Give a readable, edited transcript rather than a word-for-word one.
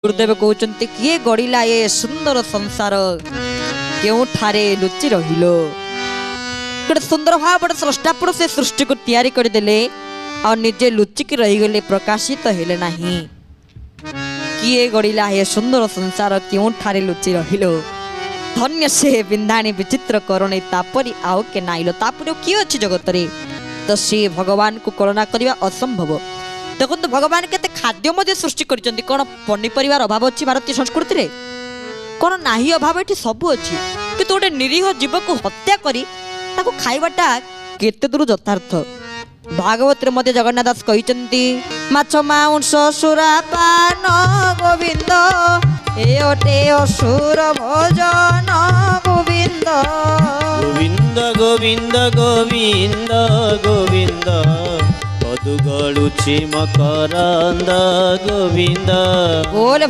गुरुदेव कहते किए गढ़िला ये सुंदर संसार केउठारे लुचि रहिलो गोटे सुंदर भाव स्रष्टा पुरुष से सृष्टि को तैयारी करदेले आ निजे लुचिकी रहीगले प्रकाशित हेले नाही। किए गढ़िला ये सुंदर संसार केउठारे लुचि रहिलो धन्य से बिंधाणी विचित्र करणे तापरी आउ के नाइलो तापरी किए अछि जगत रे तो से भगवान को कल्पना करबा असंभव। देखो भगवान केते खाद्य मध्य सृष्टि करिसंती कोन पनिपरिवार अभाव अछि भारतीय संस्कृति रे कोन नाही अभाव एठी सब अछि कि गोटे निरीह जीव को हत्या करी ताको खाइबाटा केते दूर यथार्थ। भागवत रे मध्य जगन्नाथ दास कहिसंती माछ मांस सुरा पान गोविंद ए ओटे असुर भोजन गोविंद गोविंद गोविंद गोविंद गोविंद पदु गळुछि मकरंद गोविंद बोले